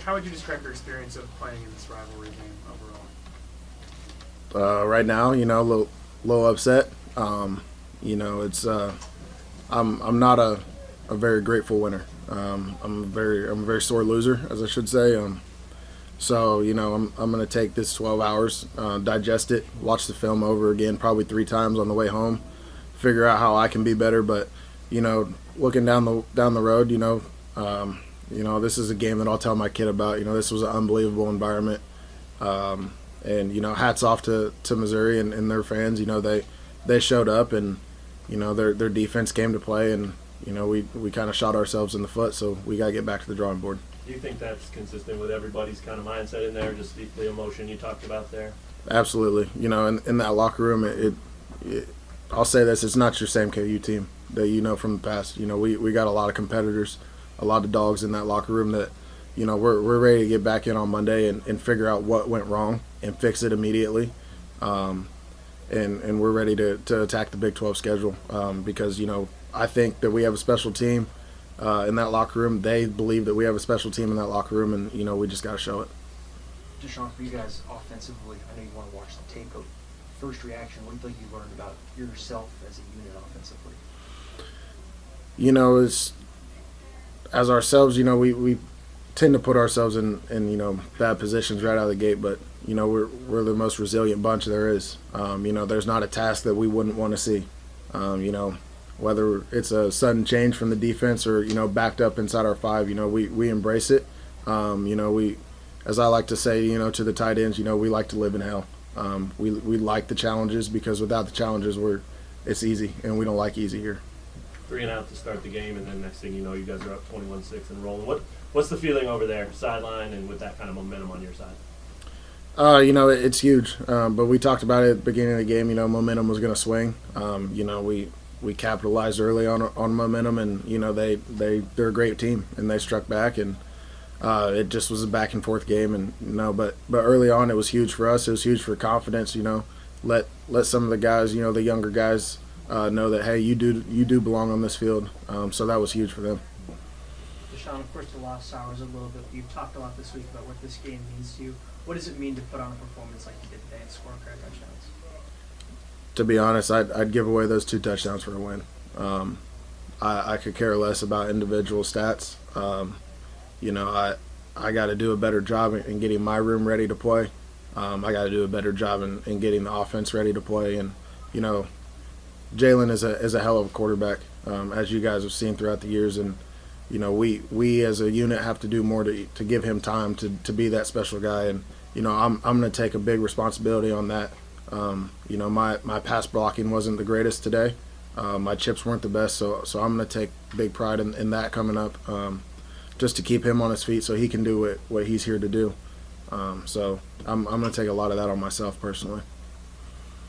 how would you describe your experience of playing in this rivalry game overall? Right now, a little upset. It's I'm not a very grateful winner. I'm a very sore loser, as I should say. So I'm going to take this 12 hours, digest it, watch the film over again, probably 3 times on the way home, figure out how I can be better. But looking down the road, this is a game that I'll tell my kid about. This was an unbelievable environment, and hats off to Missouri and their fans. They showed up, and their defense came to play, and we kind of shot ourselves in the foot. So we got to get back to the drawing board. Do you think that's consistent with everybody's kind of mindset in there, just the emotion you talked about there? Absolutely. In that locker room, I'll say this: it's not your same KU team that from the past. We got a lot of competitors, a lot of dogs in that locker room that we're ready to get back in on Monday and figure out what went wrong and fix it immediately. And we're ready to attack the Big 12 schedule because I think that we have a special team in that locker room. They believe that we have a special team in that locker room, and we just got to show it. Deshawn, for you guys offensively, I know you want to watch the tape, but first reaction, what do you think you learned about yourself as a unit offensively? As ourselves, we tend to put ourselves in bad positions right out of the gate, but we're the most resilient bunch there is. There's not a task that we wouldn't want to see. Whether it's a sudden change from the defense or backed up inside our 5, we embrace it. We, as I like to say, to the tight ends, we like to live in hell. We like the challenges because without the challenges, it's easy, and we don't like easy here. 3 and out to start the game, and then next thing you know, you guys are up 21-6 and rolling. What's the feeling over there, sideline, and with that kind of momentum on your side? It's huge. But we talked about it at the beginning of the game. Momentum was going to swing. We capitalized early on momentum, and they're a great team, and they struck back, and it just was a back and forth game. And but early on, it was huge for us. It was huge for confidence. Let some of the guys, the younger guys, know that hey, you do belong on this field. So that was huge for them. Deshawn, of course, the lost hours a little bit. You've talked a lot this week about what this game means to you. What does it mean to put on a performance like you did today and score career touchdowns? To be honest, I'd give away those 2 touchdowns for a win. I could care less about individual stats. I got to do a better job in getting my room ready to play. I got to do a better job in getting the offense ready to play. And Jalen is a hell of a quarterback, as you guys have seen throughout the years. And we as a unit have to do more to give him time to be that special guy. And I'm going to take a big responsibility on that. My pass blocking wasn't the greatest today. My chips weren't the best, so I'm going to take big pride in that coming up, just to keep him on his feet so he can do what he's here to do. So I'm going to take a lot of that on myself personally.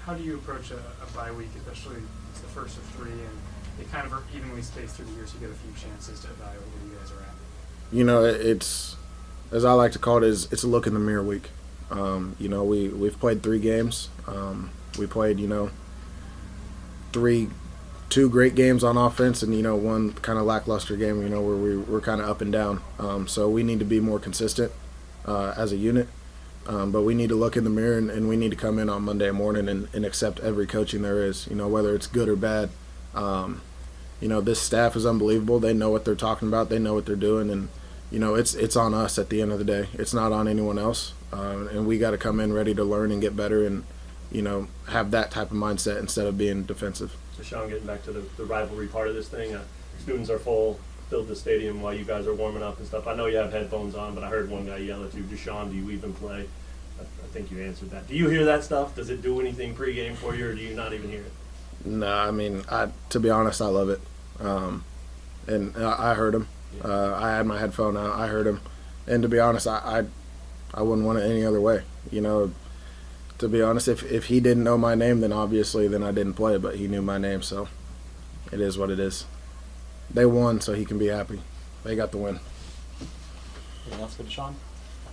How do you approach a bye week, especially it's the first of 3, and they kind of are evenly spaced through the year, so you get a few chances to evaluate where you guys are at? It's, as I like to call it, it's a look in the mirror week. We've played 3 games. We played, 2 great games on offense and, 1 kind of lackluster game, where we're kind of up and down. So we need to be more consistent as a unit. But we need to look in the mirror and we need to come in on Monday morning and accept every coaching there is, whether it's good or bad. This staff is unbelievable. They know what they're talking about. They know what they're doing. And, it's on us at the end of the day. It's not on anyone else. And we got to come in ready to learn and get better and, have that type of mindset instead of being defensive. Deshawn, getting back to the rivalry part of this thing, students are filled the stadium while you guys are warming up and stuff. I know you have headphones on, but I heard one guy yell at you, Deshawn, do you even play? I think you answered that. Do you hear that stuff? Does it do anything pregame for you, or do you not even hear it? No, I mean, to be honest, I love it. And I heard him. I had my headphone out. I heard him. And to be honest, I wouldn't want it any other way. To be honest, if he didn't know my name, then obviously I didn't play, but he knew my name, so it is what it is. They won, so he can be happy. They got the win. Anything else for Deshawn?